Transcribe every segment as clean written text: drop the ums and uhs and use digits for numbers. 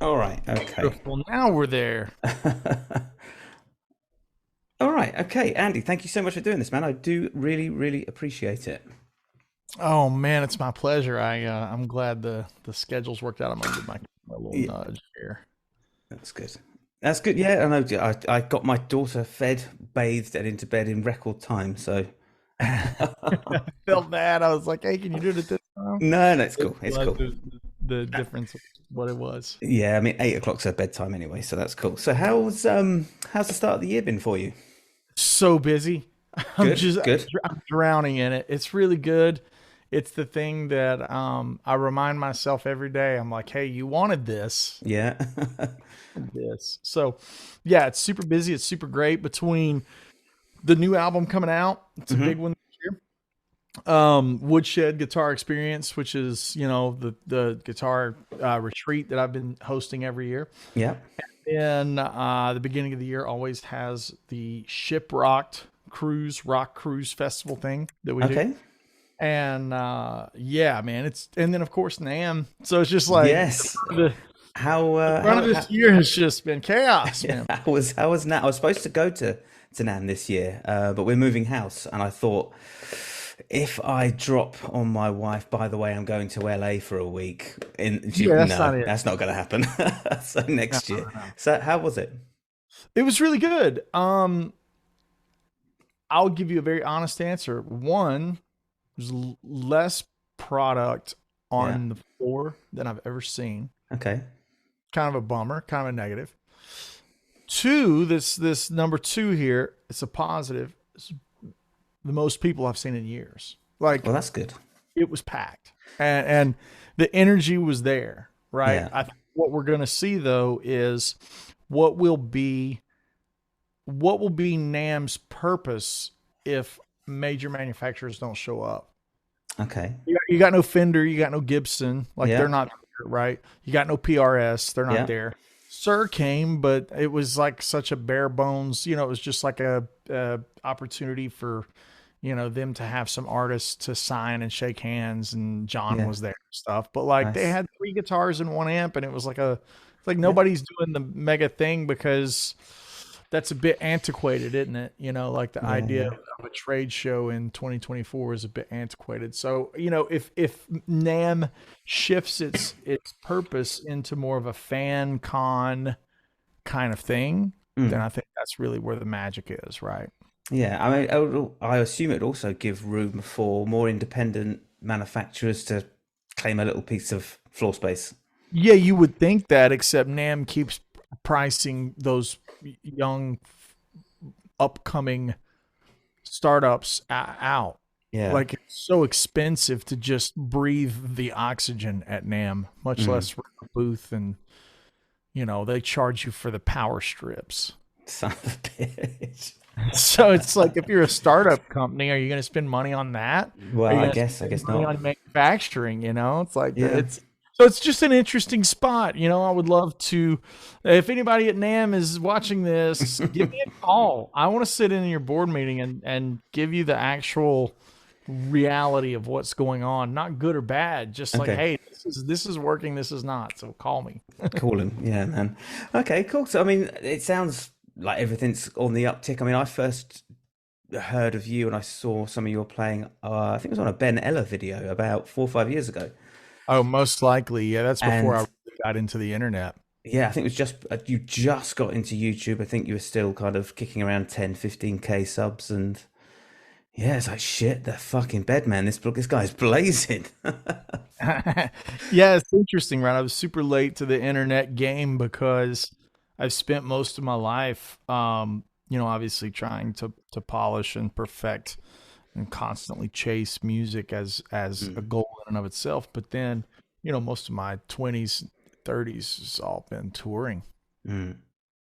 All right. Okay. Beautiful. Now we're there. All right. Okay, Andy, thank you so much for doing this, man. I do really, really appreciate it. Oh man, it's my pleasure. I'm glad the schedules worked out. I'm gonna give my little Yeah, nudge here. that's good. That's good. Yeah, I know. I got my daughter fed, bathed, and into bed in record time. So I felt bad. I was like, hey, can you do it at this time? no, it's It cool. It's was cool. the difference was what it was. Yeah, I mean, 8 o'clock's her bedtime anyway, so that's cool. So how's the start of the year been for you? So busy. Good, good. I'm drowning in it. It's really good. It's the thing that I remind myself every day. I'm like, hey, you wanted this. Yeah. This. So yeah, it's super busy. It's super great between the new album coming out. It's a big Hmm. one this year. Woodshed Guitar Experience, which is, the guitar retreat that I've been hosting every year. Yeah. And the beginning of the year always has the Shiprocked Cruise Rock Cruise Festival thing that we do. Okay. And yeah, man, and then of course NAM. So it's just like Yes. the How front of this year has just been chaos, yeah, man. how was Nat? I was supposed to go to Nan this year, but we're moving house, and I thought if I drop on my wife, by the way, I'm going to LA for a week. Yeah, that's No, not it. that's not going to happen. So No, next no, year. no. So how was it? It was really good. I'll give you a very honest answer. One, there's less product Yeah. on the floor than I've ever seen. Okay. Kind of a bummer, kind of a negative. Two, this number two here, it's a positive. It's the most people I've seen in years. Like Well, that's good. it was packed, and the energy was there. Right. Yeah. I think what we're going to see though is what will be what will be NAM's purpose if major manufacturers don't show up. Okay. You got no Fender, you got no Gibson, like they're Yeah. not there, right? You got no PRS, they're not Yeah. there. Sir came, but it was like such a bare bones, it was just like a opportunity for, them to have some artists to sign and shake hands, and John Yeah. was there and stuff. But like they Nice. had three guitars and one amp, and it was it's like Yeah. nobody's doing the mega thing because that's a bit antiquated, isn't it? Like the Yeah. idea Yeah. of a trade show in 2024 is a bit antiquated. So, if NAM shifts its purpose into more of a fan con kind of thing, then Mm. I think that's really where the magic is, right? Yeah. I mean, I assume it'd also give room for more independent manufacturers to claim a little piece of floor space. Yeah, you would think that, except NAM keeps pricing those young upcoming startups out. Yeah. Like it's so expensive to just breathe the oxygen at NAM, much Mm. less rent a booth, and they charge you for the power strips. Son of a bitch. So it's like if you're a startup company, are you going to spend money on that? Are Well, you I going to guess, I spend guess money not. on manufacturing? It's like Yeah. it's just an interesting spot. I would love to, if anybody at NAM is watching this, give me a call. I want to sit in your board meeting and give you the actual reality of what's going on, not good or bad, just like, Okay. hey, this is working, this is not. So call me. Call him. Yeah, man. Okay, cool. So, I mean, it sounds like everything's on the uptick. I mean, I first heard of you and I saw some of your playing, I think it was on a Ben Ella video about 4 or 5 years ago. Oh, most likely. Yeah, that's before I And really got into the internet. yeah, I think it was just, you just got into YouTube. I think you were still kind of kicking around 10, 15K subs. And yeah, it's like, shit, the fucking bed, man. This guy's blazing. Yeah, it's interesting, right? I was super late to the internet game because I've spent most of my life, obviously trying to polish and perfect and constantly chase music as a Mm, goal in and of itself. But then, most of my 20s, 30s has all been touring. mm.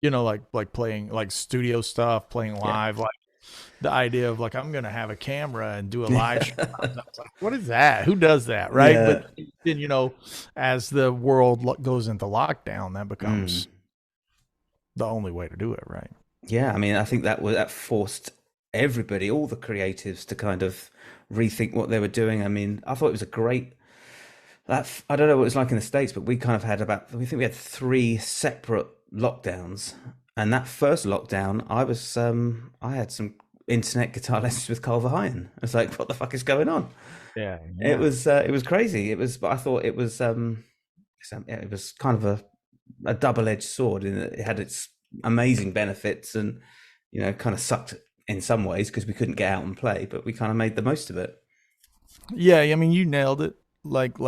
Like playing like studio stuff, playing Yeah. live, like the idea of like I'm gonna have a camera and do a live stream. I was like, what is that? Who does that, right? Yeah. But then as the world goes into lockdown, that Mm. becomes the only way to do it, right? Yeah, I mean, I think that forced everybody, all the creatives, to kind of rethink what they were doing. I mean, I thought it was a great I don't know what it's like in the States, but we kind of had we think we had three separate lockdowns. And that first lockdown, I had some internet guitar lessons with Carl Verheyen. I was like, what the fuck is going on? Yeah, It was crazy. But I thought it was kind of a double-edged sword in that it had its amazing benefits and, kind of sucked in some ways because we couldn't get out and play, but we kind of made the most of it. yeah. I mean, you nailed it. Like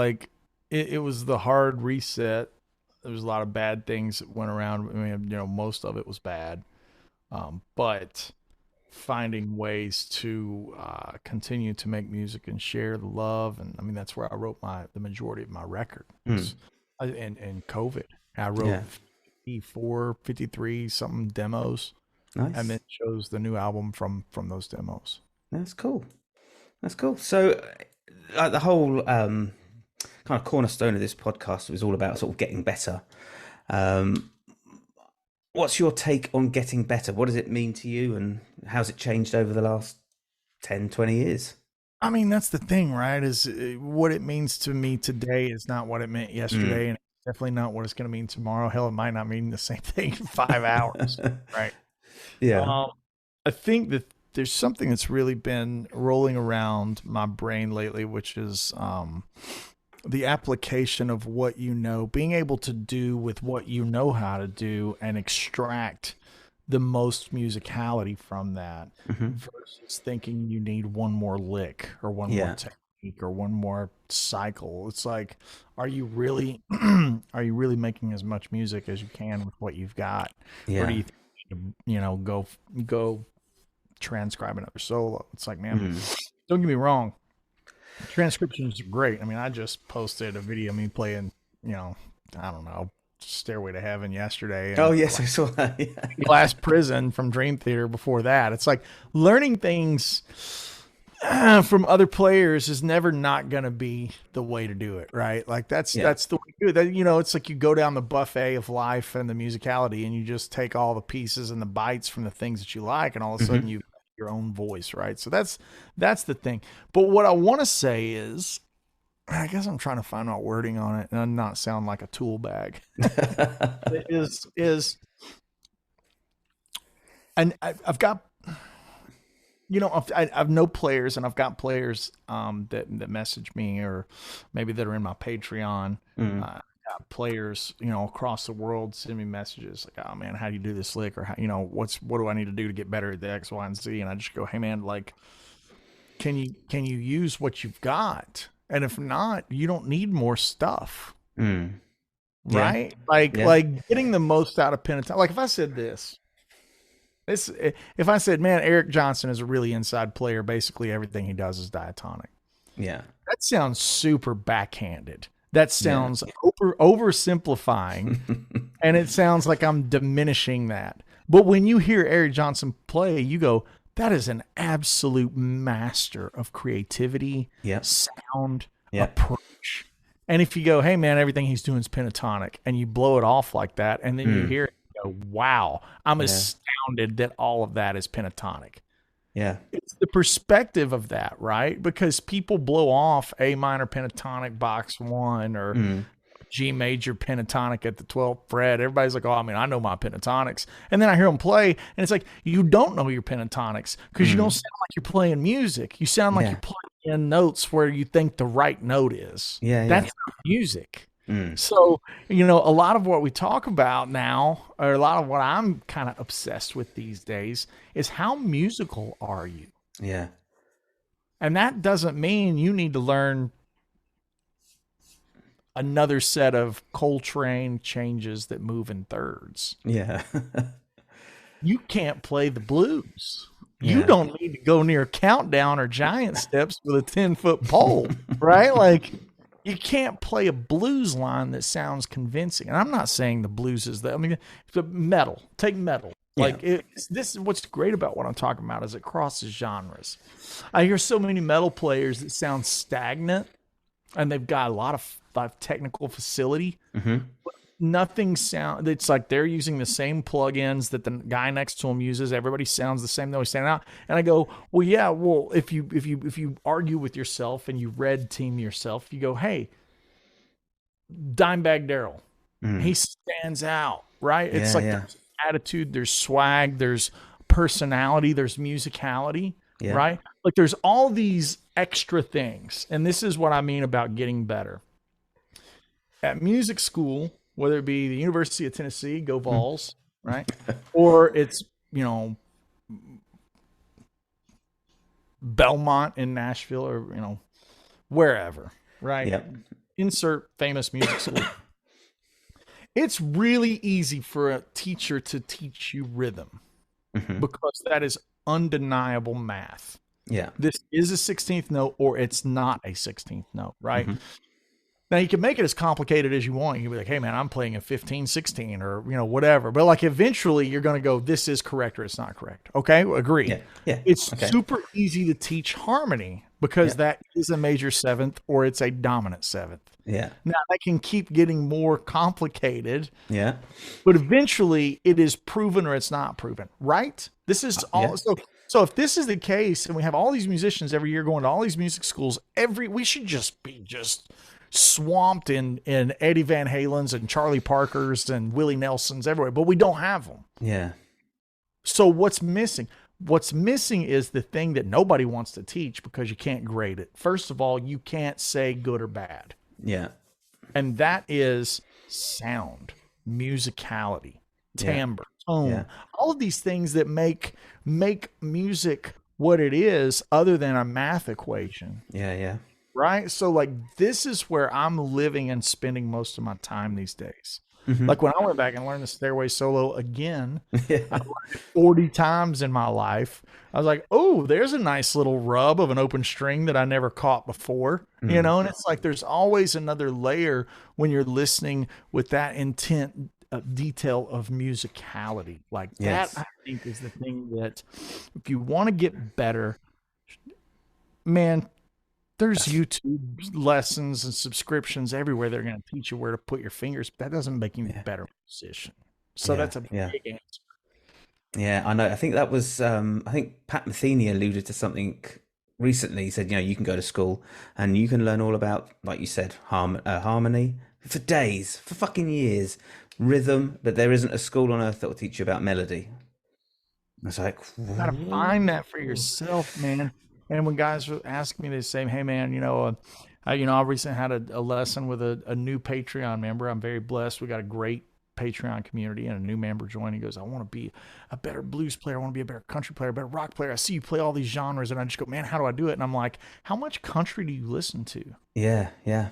it was the hard reset. There was a lot of bad things that went around. I mean, most of it was bad, but finding ways to continue to make music and share the love, and I mean that's where I wrote the majority of my record. Mm. And COVID, I wrote Yeah. 54, 53 something demos, and Nice. then chose the new album from those demos. That's cool. That's cool. So, like the whole kind of cornerstone of this podcast was all about sort of getting better. Um, what's your take on getting better? What does it mean to you, and how's it changed over the last 10, 20 years? I mean, that's the thing, right? Is what it means to me today is not what it meant Mm. yesterday, and it's definitely not what it's going to mean tomorrow. Hell, it might not mean the same thing in 5 hours, right? Yeah. Um, I think that there's something that's really been rolling around my brain lately, which is the application of what you know, being able to do with what you know how to do and extract the most musicality from that Hmm. versus thinking you need one more lick or one more Yeah. technique or one more cycle. It's like, are you really are you really making as much music as you can with what you've got? Or do Yeah. you think you need to, go transcribe another solo? It's like, man, Mm. don't get me wrong, transcriptions are great. I mean, I just posted a video of me playing, I don't know, Stairway to Heaven yesterday, Oh, and yes, I saw that. Yeah. Glass Prison from Dream Theater before that. It's like learning things from other players is never not going to be the way to do it, right? Like Yeah. that's the way to do it. It's like you go down the buffet of life and the musicality, and you just take all the pieces and the bites from the things that you like, and all of a sudden Hmm. you have your own voice, right? So that's the thing. But what I want to say is, I guess I'm trying to find out wording on it and not sound like a tool bag. Is and I've got I've know players, and I've got players that message me, or maybe that are in my Patreon. Mm. Got players across the world send me messages like, oh man, how do you do this lick, or how, what do I need to do to get better at the X, Y, and Z? And I just go, hey man, like, can you use what you've got? And if not, you don't need more stuff, Mm. Yeah. right? Like Yeah. getting the most out of pentatonic. Like if I said if I said, man, Eric Johnson is a really inside player, basically everything he does is diatonic. Yeah. That sounds super backhanded. That Yeah. sounds oversimplifying, and it sounds like I'm diminishing that. But when you hear Eric Johnson play, you go, that is an absolute master of creativity, Yeah. sound, Yeah. approach. And if you go, hey man, everything he's doing is pentatonic, and you blow it off like that, and then you Mm. hear it, you go, wow, I'm Yeah. astounded that all of that is pentatonic. Yeah. It's the perspective of that, right? Because people blow off A minor pentatonic box one, or Mm. G major pentatonic at the 12th fret. Everybody's like, oh, I mean, I know my pentatonics. And then I hear them play, and it's like, you don't know your pentatonics because you don't Mm. sound like you're playing music. You sound like Yeah. you're playing in notes where you think the right note is. Yeah. That's Yeah. not music. Mm. So, a lot of what we talk about now, or a lot of what I'm kind of obsessed with these days, is how musical are you? Yeah. And that doesn't mean you need to learn another set of Coltrane changes that move in thirds. Yeah. You can't play the blues. You Yeah. don't need to go near Countdown or Giant Steps with a 10-foot pole, right? Like, you can't play a blues line that sounds convincing. And I'm not saying the blues is that. I mean, the metal. Take metal. Yeah. Like, this is what's great about what I'm talking about, is it crosses genres. I hear so many metal players that sound stagnant, and they've got a lot of technical facility. Hmm. Nothing sound. It's like they're using the same plugins that the guy next to him uses. Everybody sounds the same, though he's standing out. And I go, well, yeah. Well, if you argue with yourself and you red team yourself, you go, hey, Dimebag Darrell. Mm. He stands out, right? It's Yeah, like yeah. there's attitude, there's swag, there's personality, there's musicality, Yeah. right? Like there's all these extra things. And this is what I mean about getting better. At music school, whether it be the University of Tennessee, go Vols, right? Or it's, you know, Belmont in Nashville or, you know, wherever, right? Yep. Insert famous music school. It's really easy for a teacher to teach you rhythm because that is undeniable math. Yeah. This is a 16th note or it's not a 16th note, right? Now you can make it as complicated as you want. You can be like, hey man, I'm playing a 15, 16 or, you know, whatever. But like eventually you're going to go, this is correct or it's not correct. Okay. Agree. Yeah. Yeah. It's Okay. super easy to teach harmony because that is a major seventh or it's a dominant seventh. Yeah. Now that can keep getting more complicated. Yeah. But eventually it is proven or it's not proven, right? This is all. So if this is the case and we have all these musicians every year going to all these music schools, we should just be swamped in Eddie Van Halen's and Charlie Parker's and Willie Nelson's everywhere, but we don't have them. Yeah. So what's missing? What's missing is the thing that nobody wants to teach because you can't grade it. First of all, you can't say good or bad. Yeah. And that is sound, musicality, timbre, tone, all of these things that make music what it is other than a math equation. Yeah. Yeah. Right? So like this is where I'm living and spending most of my time these days. Like when I went back and learned the Stairway Solo again, I learned it 40 times in my life. I was like, oh, there's a nice little rub of an open string that I never caught before, you know? And it's like, there's always another layer when you're listening with that intent detail of musicality. Like that, I think is the thing that if you want to get better, man, there's YouTube lessons and subscriptions everywhere. They're going to teach you where to put your fingers. That doesn't make you a better musician. So that's a big answer. Yeah, I know. I think that was, I think Pat Metheny alluded to something recently. He said, you know, you can go to school and you can learn all about, like you said, harmony for days, for fucking years, rhythm, but there isn't a school on earth that will teach you about melody. It's like, you got to find that for yourself, man. And when guys ask me, they say, hey, man, I recently had a lesson with a new Patreon member. I'm very blessed. We got a great Patreon community and a new member joined. He goes, I want to be a better blues player. I want to be a better country player, a better rock player. I see you play all these genres. And I just go, man, how do I do it? And I'm like, how much country do you listen to? Yeah, yeah.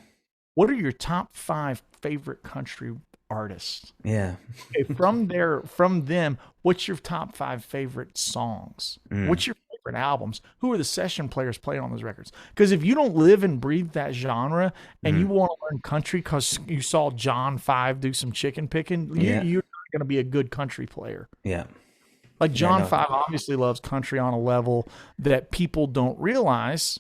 What are your top 5 favorite country artists? Yeah. Okay, from them, what's your top 5 favorite songs? What's your favorite albums? Who are the session players playing on those records? Because if you don't live and breathe that genre and you want to learn country because you saw John 5 do some chicken picking, you're not going to be a good country player. Yeah. Like John 5 obviously loves country on a level that people don't realize.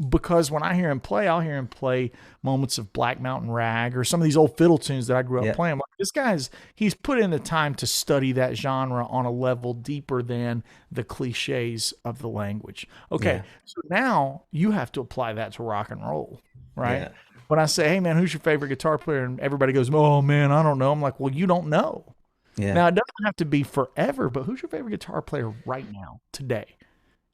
Because when I hear him play, I'll hear him play moments of Black Mountain Rag or some of these old fiddle tunes that I grew up playing. Like, this guy's, he's put in the time to study that genre on a level deeper than the cliches of the language. Okay, so now you have to apply that to rock and roll, right? Yeah. When I say, hey, man, who's your favorite guitar player? And everybody goes, oh, man, I don't know. I'm like, well, you don't know. Yeah. Now, it doesn't have to be forever, but who's your favorite guitar player right now, today?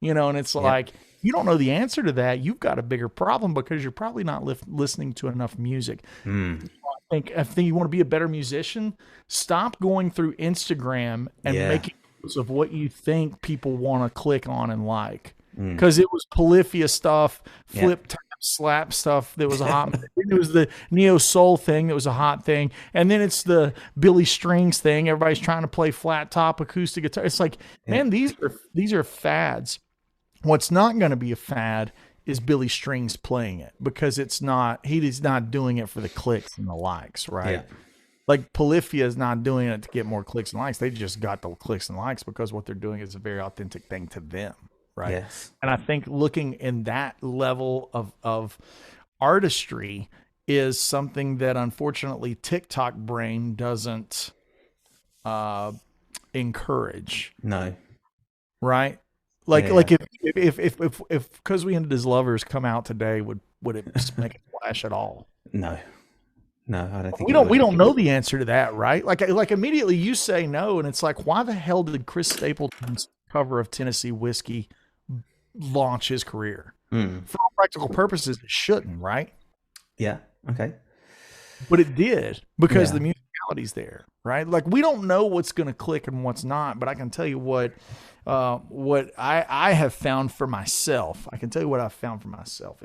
You know, and it's like, you don't know the answer to that. You've got a bigger problem because you're probably not listening to enough music. I think you want to be a better musician, stop going through Instagram and making notes of what you think people want to click on and like. Because it was Polyphia stuff, flip tap, slap stuff that was a hot thing. It was the neo soul thing that was a hot thing. And then it's the Billy Strings thing. Everybody's trying to play flat top acoustic guitar. It's like, man, these are fads. What's not going to be a fad is Billy Strings playing it because it's not, he is not doing it for the clicks and the likes, right? Yeah. Like Polyphia is not doing it to get more clicks and likes. They just got the clicks and likes because what they're doing is a very authentic thing to them, right? Yes. And I think looking in that level of artistry is something that unfortunately TikTok brain doesn't encourage. No. Right? Like if Cause We Ended As Lovers come out today, would it make a splash at all? No. No, I don't think We it would. don't know the answer to that, right? Like immediately you say no, and it's like, why the hell did Chris Stapleton's cover of Tennessee Whiskey launch his career? For all practical purposes, it shouldn't, right? Yeah. Okay. But it did because Yeah. the musicality's there, right? Like we don't know what's going to click and what's not, but I can tell you what I have found for myself. I can tell you what I've found for myself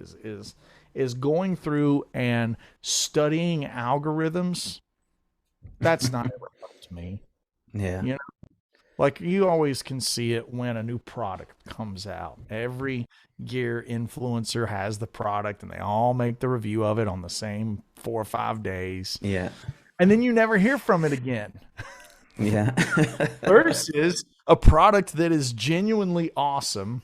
is going through and studying algorithms. That's not ever helped me. Yeah. You know, like you always can see it when a new product comes out. Every gear influencer has the product and they all make the review of it on the same 4 or 5 days. Yeah. And then you never hear from it again. Yeah. Versus a product that is genuinely awesome.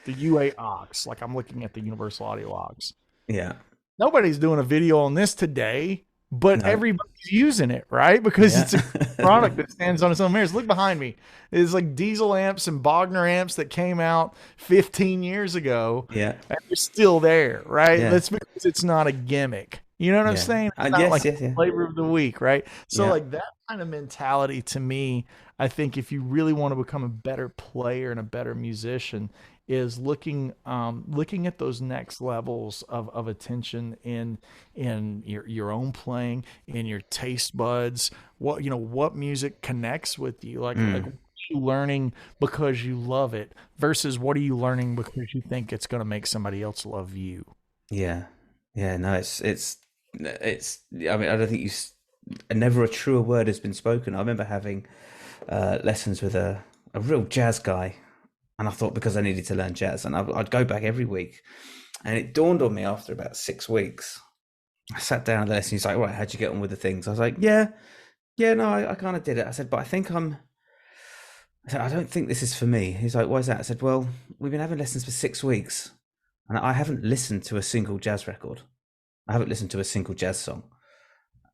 The UA aux, like I'm looking at the Universal Audio aux. Yeah. Nobody's doing a video on this today, but No. everybody's using it, right? Because Yeah. it's a product that stands on its own merits. Look behind me. It's like diesel amps and Bogner amps that came out 15 years ago. Yeah. And they're still there, right? Yeah. That's because it's not a gimmick. You know what I'm Yeah. saying? It's not Yes, like yes, yeah. flavor of the week, right? So Yeah. like that kind of mentality to me, I think if you really want to become a better player and a better musician, is looking at those next levels of attention in your own playing, in your taste buds, what music connects with you, like what are you learning because you love it versus what are you learning because you think it's going to make somebody else love you. Yeah. Yeah. No, it's, I mean, I don't think never a truer word has been spoken. I remember having lessons with a real jazz guy. And I thought because I needed to learn jazz, and I'd go back every week. And it dawned on me after about 6 weeks. I sat down at the lesson. He's like, "Right, how'd you get on with the things?" I was like, "Yeah, no, I kind of did it." I said, "But I said, I don't think this is for me." He's like, "Why is that?" I said, "Well, we've been having lessons for 6 weeks, and I haven't listened to a single jazz record. I haven't listened to a single jazz song.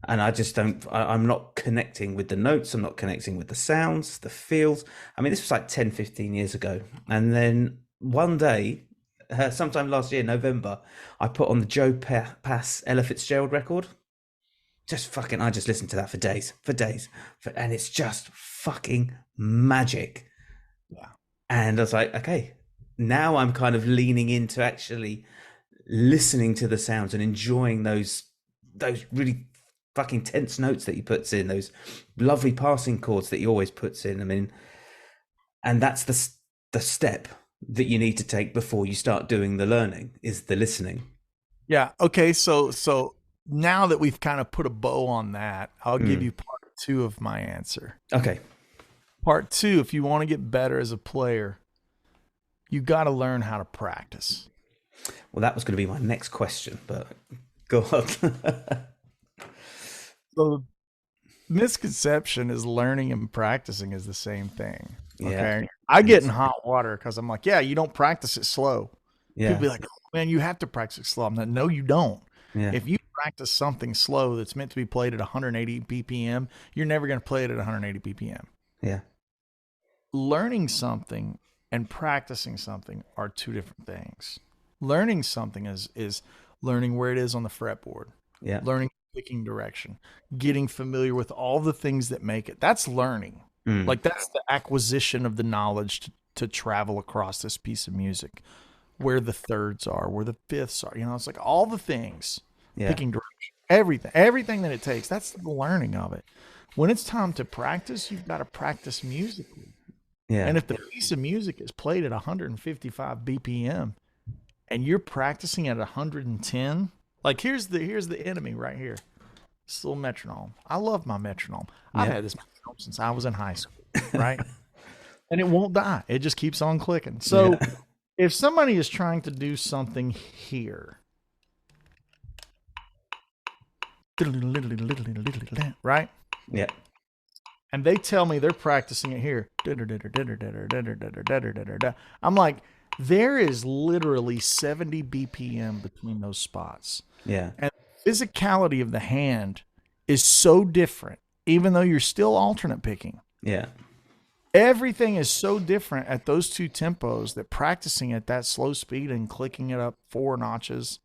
And I just don't, I'm not connecting with the notes. I'm not connecting with the sounds, the feels. I mean, this was like 10, 15 years ago. And then one day, sometime last year, November, I put on the Joe Pass Ella Fitzgerald record. I just listened to that for days. And it's just fucking magic. Yeah. And I was like, okay, now I'm kind of leaning into actually listening to the sounds and enjoying those really fucking tense notes that he puts in, those lovely passing chords that he always puts in. I mean, and that's the step that you need to take before you start doing the learning, is the listening. Yeah. Okay. So now that we've kind of put a bow on that, I'll give you part 2 of my answer. Okay. Part 2, if you want to get better as a player, you got to learn how to practice. Well, that was going to be my next question, but go on. So misconception is learning and practicing is the same thing. Okay. Yeah. I get in hot water because I'm like, yeah, you don't practice it slow. Yeah. People be like, oh, man, you have to practice it slow. I'm like, no, you don't. Yeah. If you practice something slow that's meant to be played at 180 BPM, you're never going to play it at 180 BPM. Yeah. Learning something and practicing something are 2 different things. Learning something is learning where it is on the fretboard. Yeah. Learning picking direction, getting familiar with all the things that make it. That's learning. Like that's the acquisition of the knowledge to travel across this piece of music, where the thirds are, where the fifths are. It's like all the things, picking direction, everything that it takes. That's the learning of it. When it's time to practice, you've got to practice musically. Yeah. And if the piece of music is played at 155 BPM and you're practicing at 110, like here's the enemy right here. This little metronome. I love my metronome. I've had this metronome since I was in high school, right? And it won't die. It just keeps on clicking. So if somebody is trying to do something here, right? Yeah. And they tell me they're practicing it here. I'm like, there is literally 70 BPM between those spots. Yeah. And the physicality of the hand is so different, even though you're still alternate picking. Yeah. Everything is so different at those 2 tempos that practicing at that slow speed and clicking it up 4 notches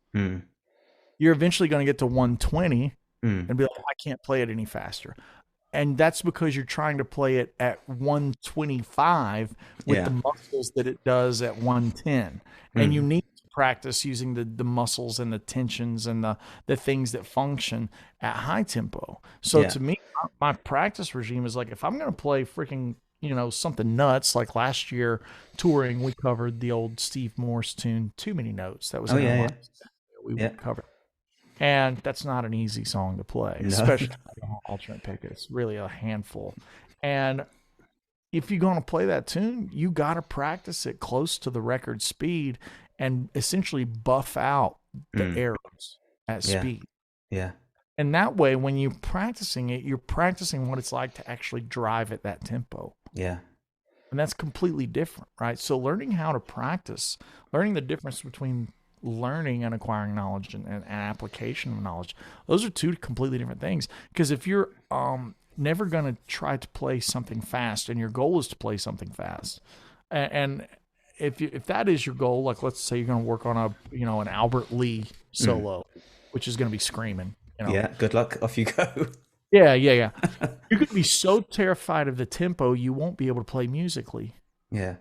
you're eventually going to get to 120 Mm. and be like, I can't play it any faster. And that's because you're trying to play it at 125 with Yeah. the muscles that it does at 110. And you Mm. need to practice using the muscles and the tensions and the things that function at high tempo. So Yeah. to me, my practice regime is like, if I'm going to play freaking, something nuts, like last year touring, we covered the old Steve Morse tune, Too Many Notes. That was Oh in our yeah, yeah, live set that we yeah. covered. And that's not an easy song to play, No. especially on alternate pick. It's really a handful. And if you're going to play that tune, you got to practice it close to the record speed and essentially buff out the errors at Yeah. speed. Yeah. And that way, when you're practicing it, you're practicing what it's like to actually drive at that tempo. Yeah. And that's completely different, right? So learning how to practice, learning the difference between learning and acquiring knowledge and application of knowledge, those are two completely different things. Because if you're never going to try to play something fast and your goal is to play something fast, and if that is your goal, like let's say you're going to work on an Albert Lee solo, which is going to be screaming, Yeah. Good luck. Off you go. Yeah. You're going to be so terrified of the tempo, you won't be able to play musically. Yeah.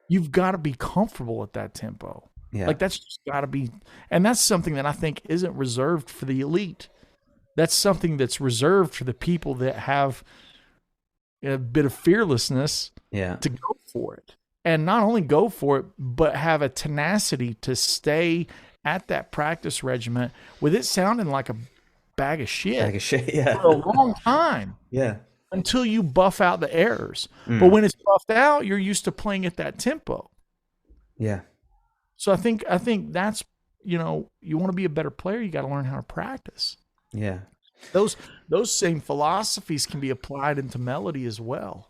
You've got to be comfortable at that tempo. Yeah. Like that's just got to be, and that's something that I think isn't reserved for the elite. That's something that's reserved for the people that have a bit of fearlessness Yeah. to go for it. And not only go for it, but have a tenacity to stay at that practice regiment with it sounding like a bag of shit, Bag of shit. Yeah. for a long time. Yeah. Until you buff out the errors. But when it's buffed out, you're used to playing at that tempo. Yeah. So I think that's, you want to be a better player, you got to learn how to practice. Yeah. Those same philosophies can be applied into melody as well.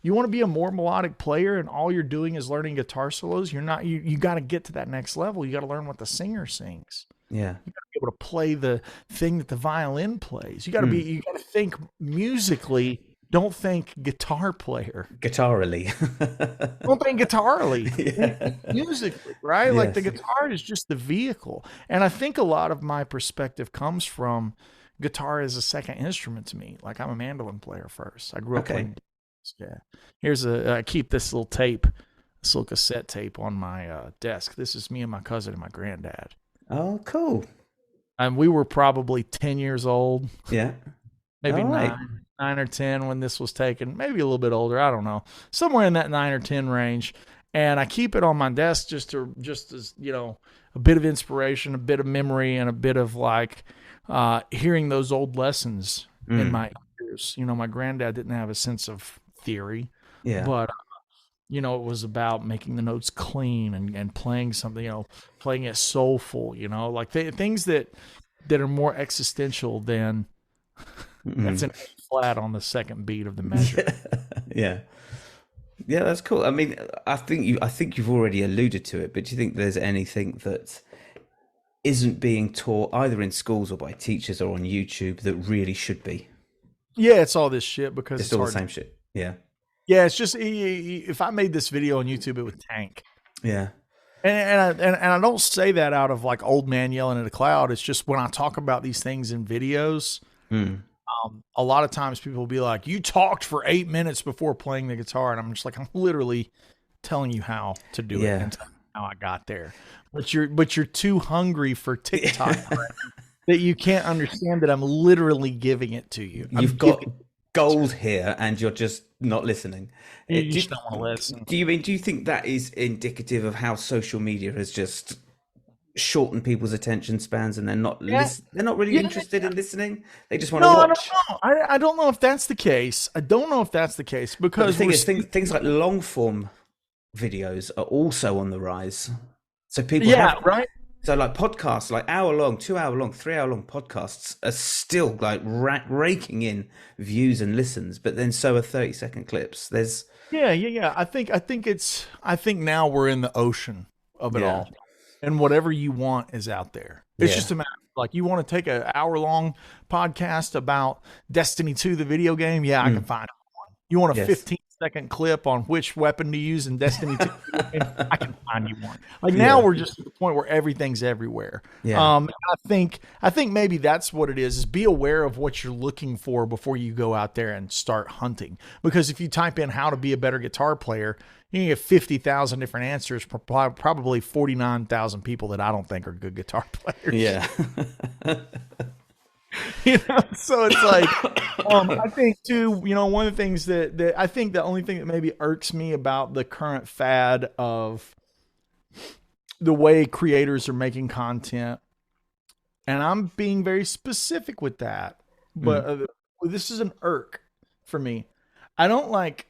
You want to be a more melodic player and all you're doing is learning guitar solos, you got to get to that next level. You got to learn what the singer sings. Yeah. You got to be able to play the thing that the violin plays. You got to to think musically. Don't think guitar player. Guitarily. Don't think guitarily. Yeah. Musically, right? Like Yes. the guitar is just the vehicle. And I think a lot of my perspective comes from guitar as a second instrument to me. Like I'm a mandolin player first. I grew up playing. Yeah. Here's I keep this little tape, this little cassette tape on my desk. This is me and my cousin and my granddad. Oh, cool. And we were probably 10 years old. Yeah. Maybe All right. 9 or 10 when this was taken, maybe a little bit older. I don't know, somewhere in that 9 or 10 range. And I keep it on my desk just as, a bit of inspiration, a bit of memory, and a bit of like hearing those old lessons in my ears. My granddad didn't have a sense of theory, Yeah. but it was about making the notes clean and playing something, playing it soulful, like things that are more existential than that's an A flat on the second beat of the measure. Yeah. Yeah, that's cool. I mean, I think you've already alluded to it, but do you think there's anything that isn't being taught either in schools or by teachers or on YouTube that really should be? Yeah, it's all this shit because It's all the same shit. Yeah. Yeah, it's just if I made this video on YouTube, it would tank. Yeah. And I don't say that out of like old man yelling at a cloud. It's just when I talk about these things in videos, a lot of times people will be like, "You talked for 8 minutes before playing the guitar," and I'm just like, I'm literally telling you how to do it and how I got there. But you're too hungry for TikTok that you can't understand that I'm literally giving it to you. You've got gold here, and you're just not listening. You just don't want to listen. Do you think that is indicative of how social media has just shortened people's attention spans, and they're not really interested in listening? They just want to watch. I don't know if that's the case. Because the thing is, things like long form videos are also on the rise. So people right. So like podcasts, like hour long, 2 hour long, 3 hour long podcasts are still like raking in views and listens, but then so are 30-second clips. There's I think now we're in the ocean of it all, and whatever you want is out there. It's just a matter of, like, you want to take an hour long podcast about Destiny 2, the video game. Yeah, I can find one. You want a 15 30-second clip on which weapon to use in Destiny 2, I can find you one. Like Yeah. now we're just at the point where everything's everywhere. Yeah. I think maybe that's what it is be aware of what you're looking for before you go out there and start hunting. Because if you type in how to be a better guitar player, you can get 50,000 different answers, probably 49,000 people that I don't think are good guitar players. Yeah. So it's like, I think too, one of the things that I think the only thing that maybe irks me about the current fad of the way creators are making content, and I'm being very specific with that, but this is an irk for me. I don't like,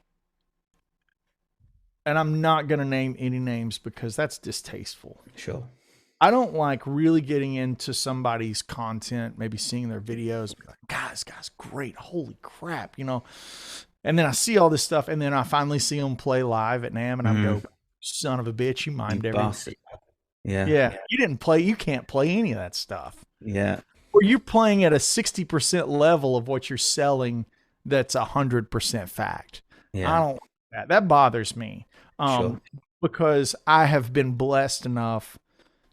and I'm not going to name any names because that's distasteful. Sure. I don't like really getting into somebody's content, maybe seeing their videos, be like, God, this guy's great. Holy crap, And then I see all this stuff, and then I finally see them play live at NAMM, and I go, son of a bitch, you mimed everything. Yeah. Yeah. You can't play any of that stuff. Yeah. Or you're playing at a 60% level of what you're selling that's 100% fact. Yeah. I don't like that. That bothers me. Sure. Because I have been blessed enough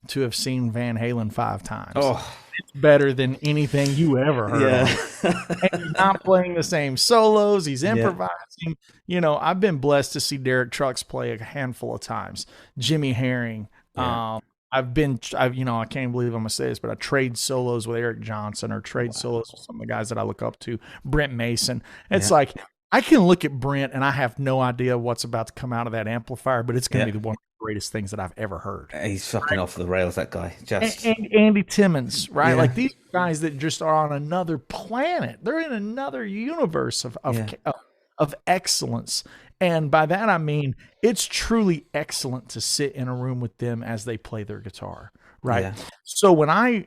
to have seen Van Halen 5 times. Oh, it's better than anything you ever heard of. And he's not playing the same solos. He's improvising. I've been blessed to see Derek Trucks play a handful of times. Jimmy Herring. Yeah. I can't believe I'm going to say this, but I trade solos with Eric Johnson or trade solos with some of the guys that I look up to. Brent Mason. It's like, I can look at Brent and I have no idea what's about to come out of that amplifier, but it's going to be one of the greatest things that I've ever heard. He's fucking off the rails, that guy. And Andy Timmons, right? Like these guys that just are on another planet. They're in another universe of excellence. And by that, I mean, it's truly excellent to sit in a room with them as they play their guitar, right? Yeah. So when I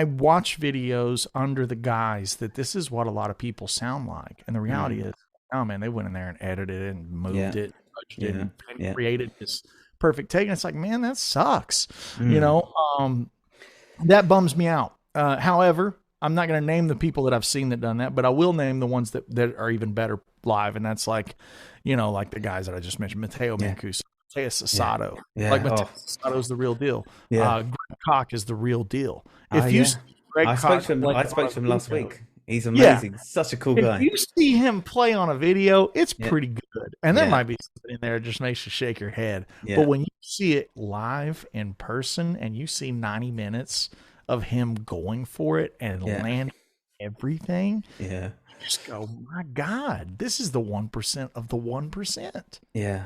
watch videos under the guise that this is what a lot of people sound like, and the reality is, oh man, they went in there and edited it and moved it, touched it, and created this perfect take. And it's like, man, that sucks. That bums me out. However, I'm not going to name the people that I've seen that done that, but I will name the ones that are even better live. And that's like, like the guys that I just mentioned, Matteo Mancuso, Mateus Sasato. Like Mateus Sasato is the real deal. Greg Koch is the real deal. If you Greg Koch, I spoke to him last week. He's amazing. Yeah. Such a cool guy. If you see him play on a video, it's pretty good. And there might be something in there that just makes you shake your head. Yeah. But when you see it live in person and you see 90 minutes of him going for it and landing everything, you just go, my God, this is the 1% of the 1%. Yeah.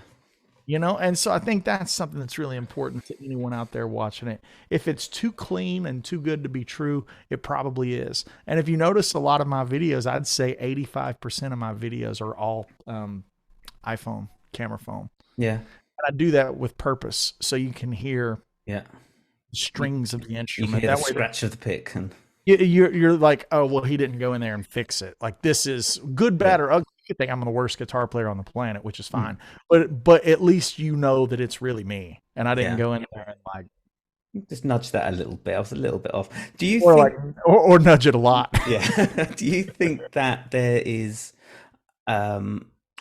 And so I think that's something that's really important to anyone out there watching it. If it's too clean and too good to be true, it probably is. And if you notice a lot of my videos, I'd say 85% of my videos are all iPhone camera phone. Yeah. And I do that with purpose so you can hear the strings of the instrument. You can hear the scratch of the pick. And you're like, oh, well, he didn't go in there and fix it. Like, this is good, bad, or ugly. You think I'm the worst guitar player on the planet, which is fine. But at least you know that it's really me. And I didn't go in there and like just nudge that a little bit. I was a little bit off. Do you think or nudge it a lot? Yeah. Do you think that there is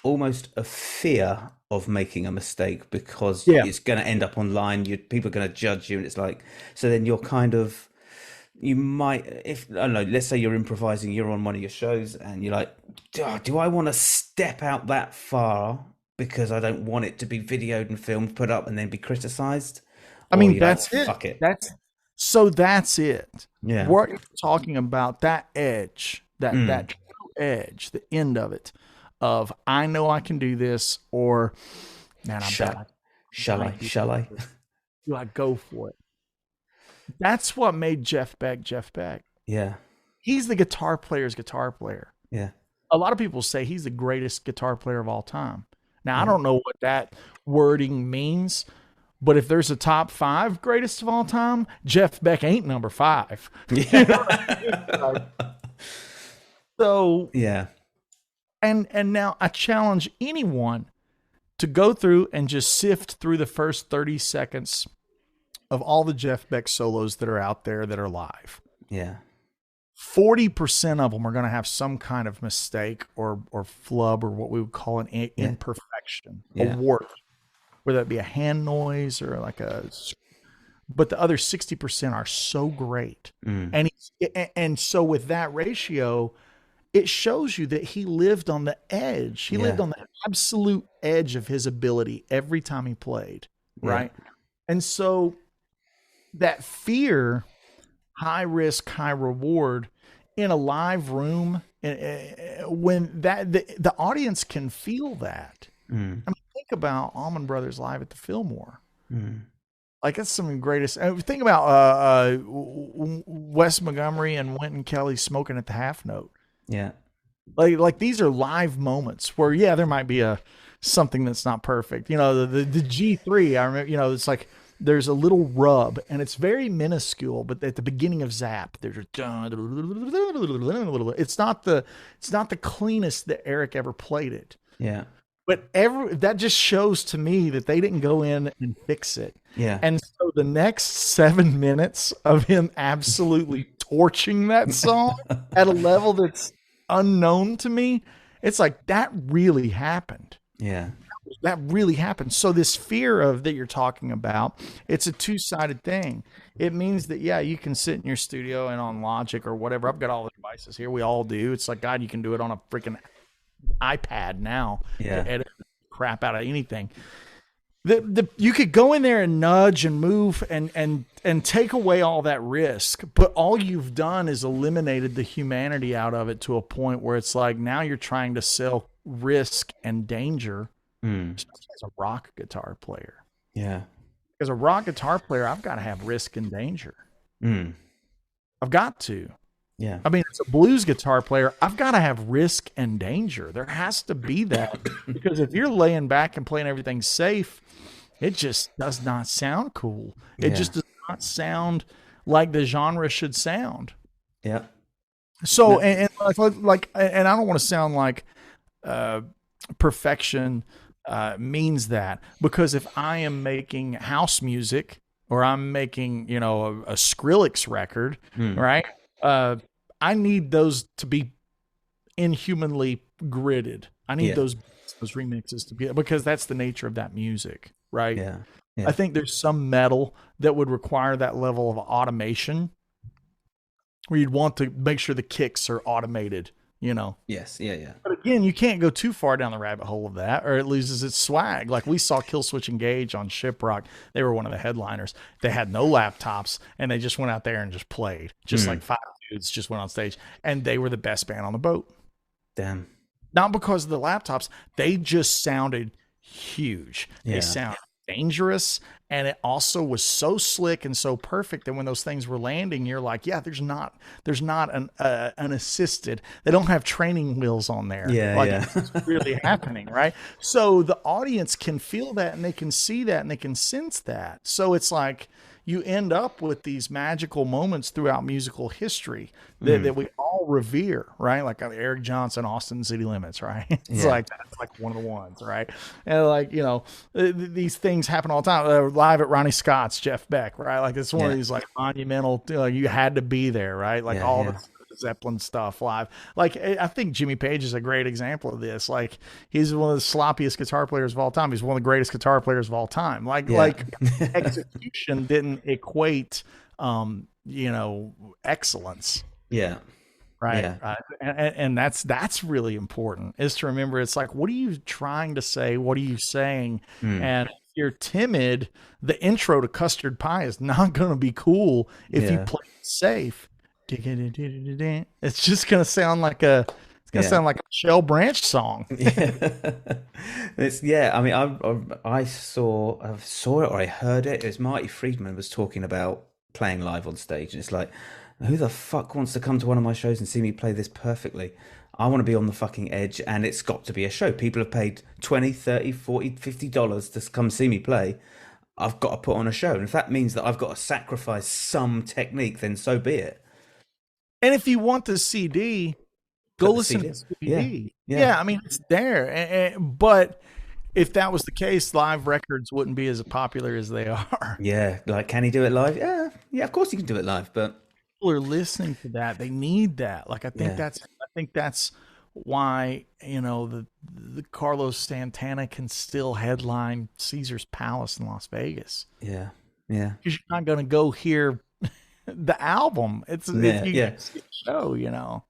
almost a fear of making a mistake because it's going to end up online? People are going to judge you, and it's like, so then you're kind of, you might, if I don't know, let's say you're improvising, you're on one of your shows, and you're like, do I want to step out that far because I don't want it to be videoed and filmed, put up, and then be criticized? I mean, that's like, it. Fuck it. That's it. Yeah. We're talking about that edge, that edge, the end of it, of I know I can do this, or man, shall I? Do I go for it? That's what made Jeff Beck Jeff Beck. Yeah. He's the guitar player's guitar player. Yeah. A lot of people say he's the greatest guitar player of all time. Now, I don't know what that wording means, but if there's a top 5 greatest of all time, Jeff Beck ain't number 5. Yeah. So, yeah. And now I challenge anyone to go through and just sift through the first 30 seconds of all the Jeff Beck solos that are out there that are live. Yeah. 40% of them are going to have some kind of mistake or flub, or what we would call an imperfection, a Yeah. warp, whether it be a hand noise or like but the other 60% are so great. And so with that ratio, it shows you that he lived on the edge. He lived on the absolute edge of his ability every time he played, right? And so that fear, high risk, high reward in a live room, when the audience can feel that. I mean, think about Allman Brothers live at the Fillmore. Like, that's some of the greatest. Think about Wes Montgomery and Wynton Kelly smoking at the half note. Yeah. Like these are live moments where, there might be something that's not perfect. The G3, I remember, it's like there's a little rub and it's very minuscule, but at the beginning of Zap, there's it's not the cleanest that Eric ever played it. Yeah. But that just shows to me that they didn't go in and fix it. Yeah. And so the next 7 minutes of him absolutely torching that song at a level that's unknown to me, it's like, that really happened. Yeah. That really happened. So this fear of that you're talking about, it's a two-sided thing. It means that, you can sit in your studio and on Logic or whatever. I've got all the devices here. We all do. It's like, God, you can do it on a freaking iPad now. Yeah. To edit crap out of anything. You could go in there and nudge and move and take away all that risk, but all you've done is eliminated the humanity out of it to a point where it's like, now you're trying to sell risk and danger, especially as a rock guitar player. Yeah. As a rock guitar player, I've got to have risk and danger. I've got to. Yeah. I mean, as a blues guitar player, I've got to have risk and danger. There has to be that, because if you're laying back and playing everything safe, it just does not sound cool. It just does not sound like the genre should sound. Yeah. So, and I don't want to sound like perfection means that, because if I am making house music or I'm making, a Skrillex record, right? I need those to be inhumanly gridded. I need those remixes to be, because that's the nature of that music, right? Yeah. I think there's some metal that would require that level of automation, where you'd want to make sure the kicks are automated, Yes. Yeah. But again, you can't go too far down the rabbit hole of that, or it loses its swag. Like, we saw Killswitch Engage on Shiprock. They were one of the headliners. They had no laptops, and they just went out there and just played. Just like 5 dudes just went on stage, and they were the best band on the boat. Damn. Not because of the laptops. They just sounded huge. Yeah. They sounded dangerous, and it also was so slick and so perfect that when those things were landing, you're like, there's not an assisted. They don't have training wheels on there. It's really happening, right? So the audience can feel that, and they can see that, and they can sense that. So it's like, you end up with these magical moments throughout musical history that we all revere, right? Like Eric Johnson, Austin City Limits, right? It's like, that's like one of the ones, right? And like, these things happen all the time. Live at Ronnie Scott's, Jeff Beck, right? Like, it's one of these like monumental, you had to be there, right? Like the Zeppelin stuff live. Like, I think Jimmy Page is a great example of this. Like, he's one of the sloppiest guitar players of all time. He's one of the greatest guitar players of all time. Like execution didn't equate, excellence. Yeah. Right. Yeah. And that's really important, is to remember, it's like, what are you trying to say? What are you saying? And if you're timid, the intro to Custard Pie is not going to be cool if you play it safe. It's just going to sound like a Shell Branch song. I mean, I saw it, or I heard it. It was Marty Friedman was talking about playing live on stage, and it's like, who the fuck wants to come to one of my shows and see me play this perfectly? I want to be on the fucking edge, and it's got to be a show. People have paid $20, $30, $40, $50 to come see me play. I've got to put on a show, and if that means that I've got to sacrifice some technique, then so be it. And if you want the CD, go listen to the CD. Yeah, I mean, it's there. But if that was the case, live records wouldn't be as popular as they are. Yeah, like, can he do it live? Yeah, of course he can do it live, but people are listening to that, they need that. Like I think Yeah. that's why, you know, the Carlos Santana can still headline Caesar's Palace in Las Vegas. Yeah. Yeah. Because you're not going to go hear the album. It's Yeah. you Yeah. see the show, you know.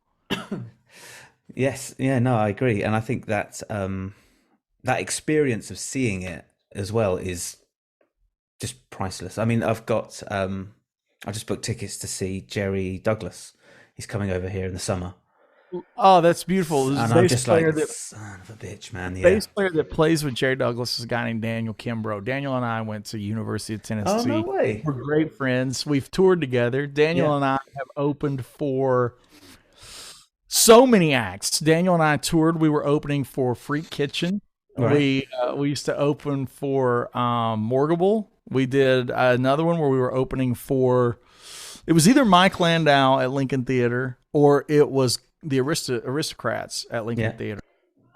Yes. Yeah. No, I agree, and I think that that experience of seeing it as well is just priceless. I mean, I just booked tickets to see Jerry Douglas. He's coming over here in the summer, Oh, that's beautiful. This and I'm bass just player like, that son of a bitch, man. Yeah. bass player that plays with Jerry Douglas is a guy named Daniel Kimbrough. Daniel and I went to University of Oh, no Tennessee. way. We're great friends. We've toured together. Daniel Yeah. and I have opened for so many acts. Daniel and I toured. We were opening for Freak Kitchen. Right. We used to open for Morgable. We did another one where we were opening for. It was either Mike Landau at Lincoln Theater or it was the Aristocrats at Lincoln Yeah. Theater.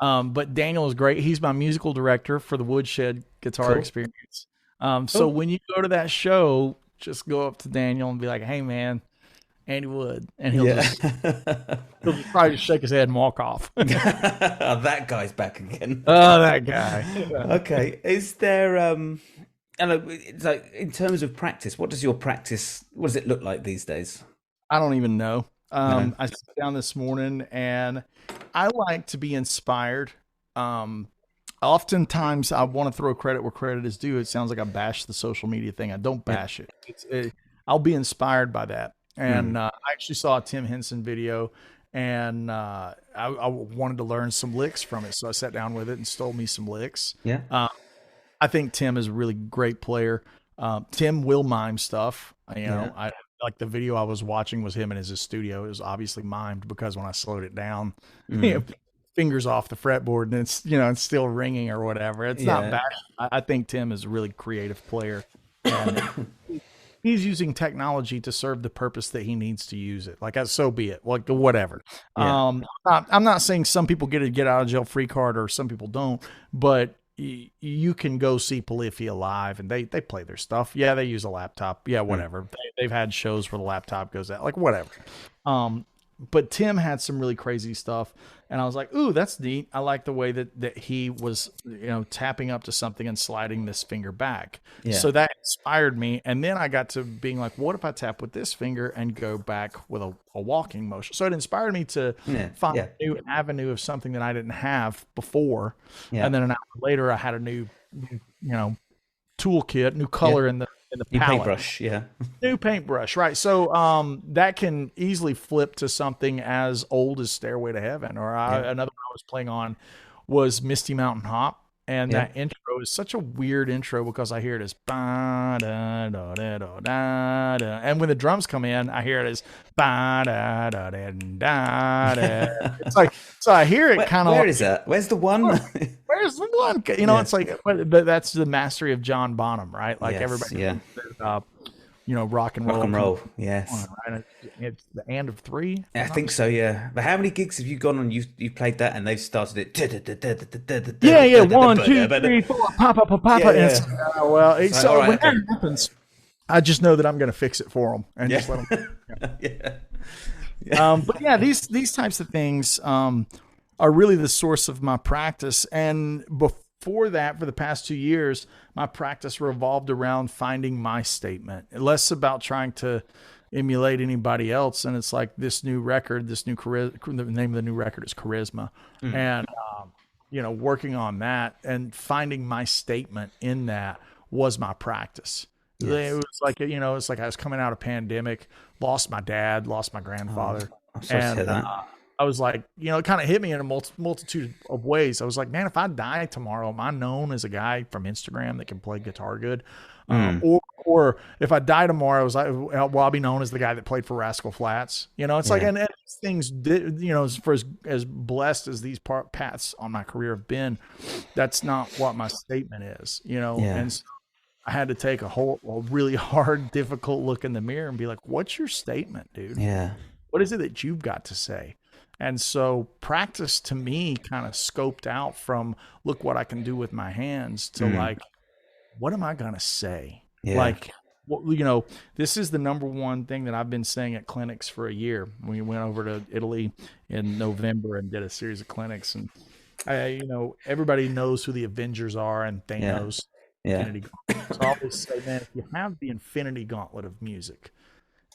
But Daniel is great. He's my musical director for the Woodshed Guitar Cool. Experience. So Cool. when you go to that show, just go up to Daniel and be like, "Hey, man, Andy Wood," and he'll Yeah. just probably just shake his head and walk off. Oh, that guy's back again. Oh, that guy. Okay. Is there and it's like in terms of practice, what does it look like these days? I don't even know. No. I sat down this morning and I like to be inspired. Oftentimes I want to throw credit where credit is due. It sounds like I bash the social media thing. I don't bash it. I'll be inspired by that. And I actually saw a Tim Henson video and I wanted to learn some licks from it. So I sat down with it and stole me some licks. Yeah. I think Tim is a really great player. Tim will mime stuff. You know, I like the video I was watching was him in his studio. It was obviously mimed because when I slowed it down, fingers off the fretboard and it's, you know, it's still ringing or whatever. It's not bad. I think Tim is a really creative player. And he's using technology to serve the purpose that he needs to use it. Like, so be it. Like, whatever. Yeah. I'm not saying some people get a get out of jail free card or some people don't, but you can go see Polyphia live and they play their stuff. Yeah, they use a laptop. Yeah, whatever. They've had shows where the laptop goes out. Like, whatever. But Tim had some really crazy stuff, and I was like, "Ooh, that's neat." I like the way that he was, you know, tapping up to something and sliding this finger back. Yeah. So that inspired me, and then I got to being like, "What if I tap with this finger and go back with a walking motion?" So it inspired me to find a new avenue of something that I didn't have before. Yeah. And then an hour later, I had a new, you know, toolkit, new color in the New palette. paintbrush, New paintbrush, right? So that can easily flip to something as old as Stairway to Heaven, or another one I was playing on was Misty Mountain Hop, and that intro is such a weird intro because I hear it as ba da da da da da da, and when the drums come in, I hear it as ba da da da da da. It's like, so I hear it kind of. Where is that? Where's the one? Where's the one? You know, it's like, but that's the mastery of John Bonham, right? Like everybody, you know, rock and roll. Yes. Right? It's the and of three. I think so, yeah. But how many gigs have you gone on? You've played that, and they've started it. Yeah. 1, 2, 3, 4. Papa. Well, so when that happens, I just know that I'm going to fix it for them and just let them. But yeah, these types of things are really the source of my practice. And before that, for the past 2 years, my practice revolved around finding my statement, less about trying to emulate anybody else. And it's like this new record, the name of the new record is Charisma. And, you know, working on that and finding my statement in that was my practice. Yes. It was like, you know, it's like I was coming out of pandemic, lost my dad, lost my grandfather. I'm sorry to hear that. I was like, you know, it kind of hit me in a multitude of ways. I was like, man, if I die tomorrow, am I known as a guy from Instagram that can play guitar good? Or if I die tomorrow, I was like, well, I'll be known as the guy that played for Rascal Flatts. You know, it's like, and things, you know, for as blessed as these paths on my career have been, that's not what my statement is, you know? And so I had to take a really hard, difficult look in the mirror and be like, what's your statement, dude? Yeah. What is it that you've got to say? And so practice to me kind of scoped out from look what I can do with my hands to like, what am I going to say? Like this is the number one thing that I've been saying at clinics for a year. We went over to Italy in November and did a series of clinics, and everybody knows who the Avengers are and Thanos, Yeah. Infinity Gauntlet. So I always say, man, if you have the Infinity Gauntlet of music,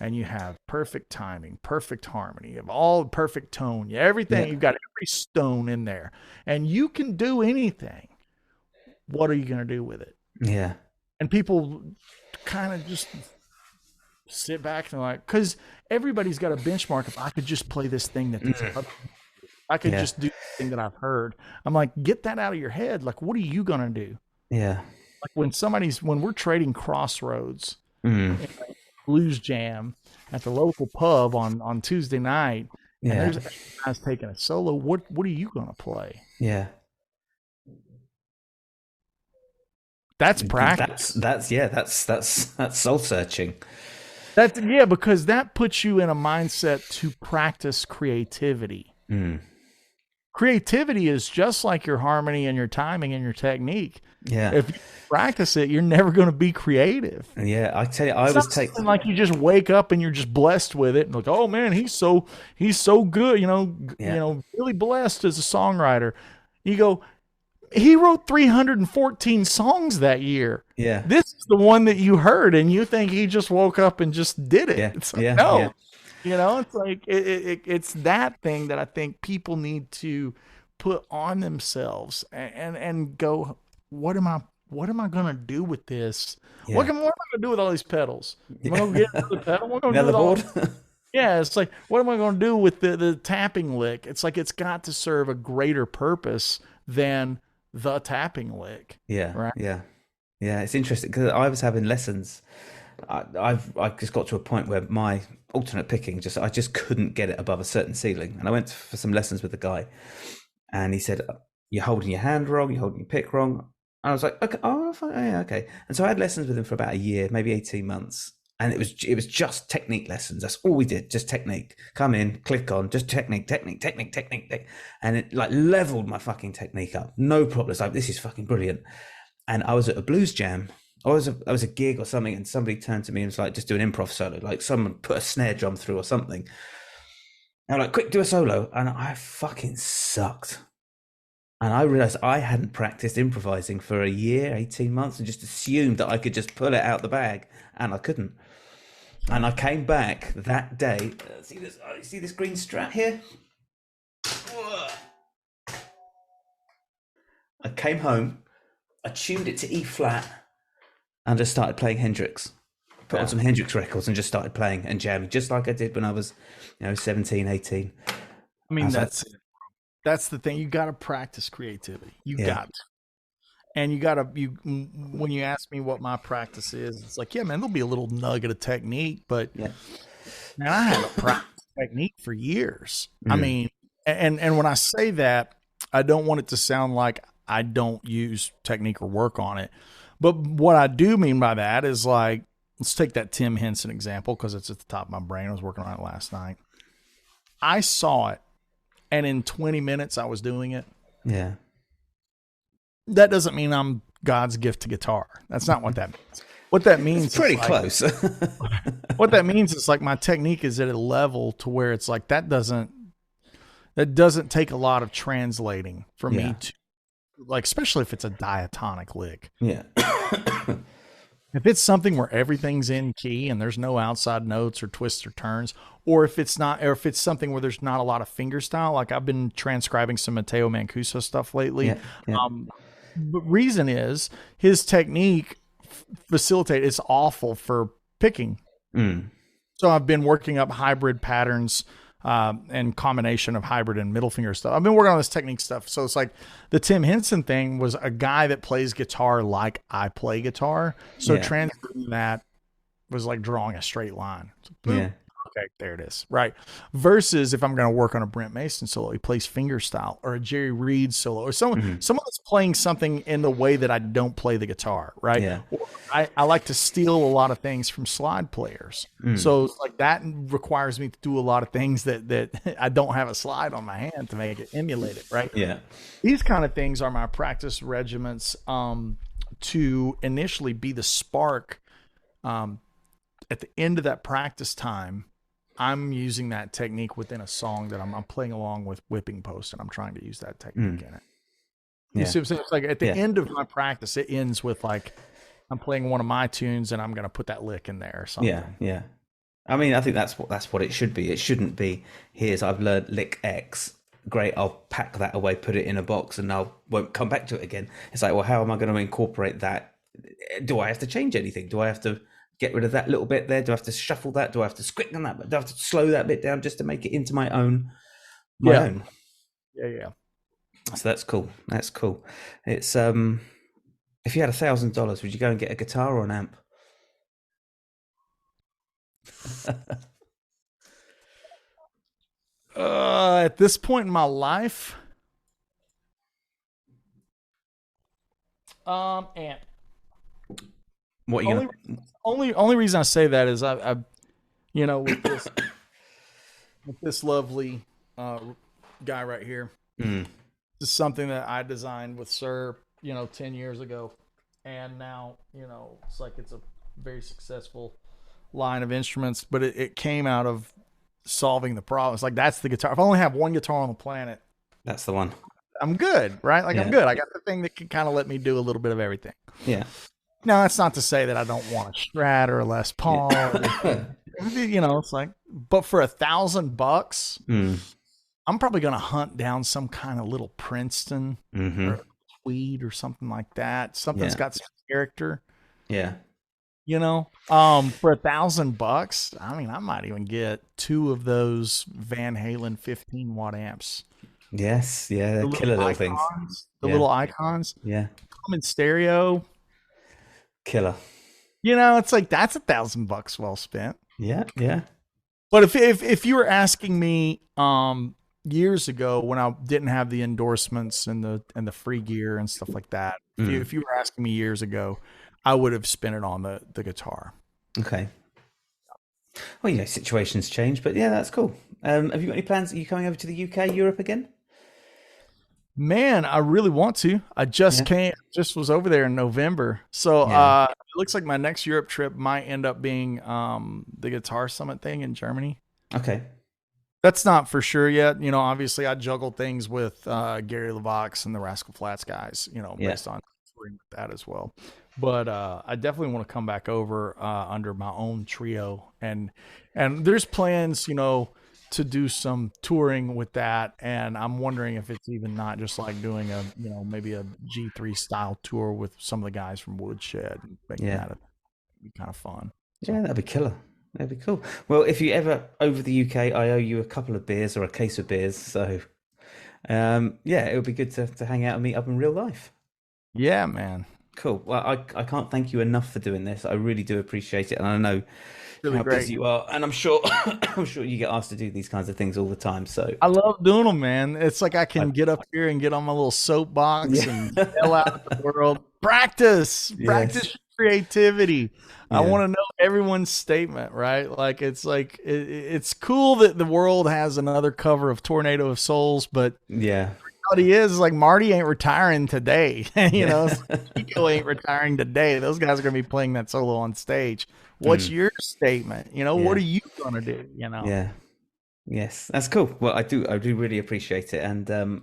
and you have perfect timing, perfect harmony, you have all perfect tone, everything, Yeah. you've got every stone in there, and you can do anything. What are you going to do with it? Yeah. And people kind of just sit back and they're like, because everybody's got a benchmark. If I could just play this thing I could just do the thing that I've heard. I'm like, get that out of your head. Like, what are you going to do? Yeah. Like when we're trading Crossroads, blues jam at the local pub on Tuesday night, and there's guys taking a solo, what are you going to play? Yeah. That's practice. That's soul searching. Because that puts you in a mindset to practice creativity. Creativity is just like your harmony and your timing and your technique. Yeah. If you practice it, you're never going to be creative. Yeah, I tell you, It's like you just wake up and you're just blessed with it, and like, oh man, he's so good, really blessed as a songwriter. You go, he wrote 314 songs that year. Yeah. This is the one that you heard, and you think he just woke up and just did it. Yeah. It's like, no. Yeah. It's like it's that thing that I think people need to put on themselves and go, what am I gonna do with this? Yeah. What am I gonna do with all these pedals? Am I gonna get another pedal? What am I gonna do with all? Yeah, it's like, what am I gonna do with the tapping lick? It's like it's got to serve a greater purpose than the tapping lick. Yeah. Right. Yeah. Yeah. It's interesting because I was having lessons. I just got to a point where my alternate picking I just couldn't get it above a certain ceiling, and I went for some lessons with the guy, and he said, "You're holding your hand wrong. You're holding your pick wrong." And I was like, "Okay, oh, fine, yeah, okay." And so I had lessons with him for about a year, maybe 18 months, and it was just technique lessons. That's all we did, just technique. Come in, click on, just technique, and it like leveled my fucking technique up. No problem. It's like, this is fucking brilliant. And I was at a blues jam. I was a gig or something, and somebody turned to me and was like, just do an improv solo, like someone put a snare drum through or something. And I'm like, quick, do a solo. And I fucking sucked. And I realized I hadn't practiced improvising for a year, 18 months, and just assumed that I could just pull it out the bag, and I couldn't. And I came back that day. See this green strap here? I came home, I tuned it to E flat, and just started playing Hendrix. Put on some Hendrix records and just started playing and jamming, just like I did when I was, 17, 18. I mean, that's the thing. You got to practice creativity. You got to. And when you ask me what my practice is, it's like, yeah, man, there'll be a little nugget of technique, but man, I haven't practiced technique for years. I mean, and when I say that, I don't want it to sound like I don't use technique or work on it. But what I do mean by that is, like, let's take that Tim Henson example because it's at the top of my brain. I was working on it last night. I saw it, and in 20 minutes I was doing it. Yeah. That doesn't mean I'm God's gift to guitar. That's not what that means. What that means it's pretty close. What that means is, like, my technique is at a level to where it's like that doesn't take a lot of translating for me to, like, especially if it's a diatonic lick. Yeah. If it's something where everything's in key and there's no outside notes or twists or turns, or if it's something where there's not a lot of finger style, like I've been transcribing some Matteo Mancuso stuff lately. But reason is his technique it's awful for picking. So I've been working up hybrid patterns and combination of hybrid and middle finger stuff. I've been working on this technique stuff. So it's like the Tim Henson thing was a guy that plays guitar like I play guitar. So transferring that was like drawing a straight line. So boom. Okay, there it is. Right. Versus if I'm going to work on a Brent Mason solo, he plays finger style, or a Jerry Reed solo, or someone that's playing something in the way that I don't play the guitar. Right. Yeah. I like to steal a lot of things from slide players. So it's like that requires me to do a lot of things that I don't have a slide on my hand to make it emulate it. Right. Yeah. These kind of things are my practice regiments to initially be the spark At the end of that practice time, I'm using that technique within a song that I'm playing along with whipping post, and I'm trying to use that technique in it. You see what I'm saying? It's like at the end of my practice, it ends with like I'm playing one of my tunes and I'm going to put that lick in there or something. Yeah, yeah. I mean, I think that's what it should be. It shouldn't be, here's, I've learned lick X. Great, I'll pack that away, put it in a box, and I won't come back to it again. It's like, well, how am I going to incorporate that? Do I have to change anything? Do I have to get rid of that little bit there? Do I have to shuffle that? Do I have to squick on that? Do I have to slow that bit down just to make it into my own? Yeah. So that's cool. That's cool. It's if you had $1,000, would you go and get a guitar or an amp? At this point in my life, amp. What are you only reason I say that is I you know, with this lovely guy right here. This is something that I designed with Sir, 10 years ago, and now it's like it's a very successful line of instruments, but it came out of solving the problem. It's like, that's the guitar. If I only have one guitar on the planet, that's the one. I'm good, right? Like, I'm good. I got the thing that can kind of let me do a little bit of everything. Yeah. Now, that's not to say that I don't want a Strat or a Les Paul. It's like, but for $1,000, I'm probably going to hunt down some kind of little Princeton or Tweed or something like that. Something that's got some character. Yeah. For $1,000, I mean, I might even get 2 of those Van Halen 15-watt amps. Yes, yeah, they're killer little things. The little icons. Yeah. Come in stereo. Killer. It's like, that's $1,000 well spent. Yeah, yeah. But if you were asking me years ago, when I didn't have the endorsements and the free gear and stuff like that, if you were asking me years ago, I would have spent it on the guitar. Okay. Well, situations change, but yeah, that's cool. Have you got any plans? Are you coming over to the UK, Europe again? Man, I really want to. I just was over there in November. So it looks like my next Europe trip might end up being the Guitar Summit thing in Germany. Okay. That's not for sure yet. Obviously I juggle things with Gary LaVox and the Rascal Flatts guys, based on touring with that as well. But I definitely want to come back over under my own trio. And there's plans, to do some touring with that, and I'm wondering if it's even not just like doing a maybe a G3 style tour with some of the guys from Woodshed. That'd be kind of fun. Yeah, that'd be killer. That'd be cool. Well, if you ever over the UK, I owe you a couple of beers or a case of beers. So it would be good to hang out and meet up in real life. Yeah, man. Cool. Well, I can't thank you enough for doing this. I really do appreciate it, and I know really how great busy you are, and I'm sure you get asked to do these kinds of things all the time. So I love doing them, man. It's like I can get up here and get on my little soapbox and yell out at the world. Practice creativity. I want to know everyone's statement, right? Like it's cool that the world has another cover of Tornado of Souls, but the reality is like Marty ain't retiring today. Chico ain't retiring today. Those guys are gonna be playing that solo on stage. What's your statement? What are you gonna do? Yeah. Yes, that's cool. Well, I do really appreciate it, and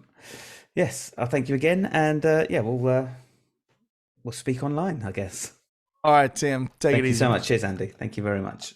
yes, I'll thank you again, and we'll speak online, I guess. All right, Tim. Thank you so much. Cheers, Andy. Thank you very much.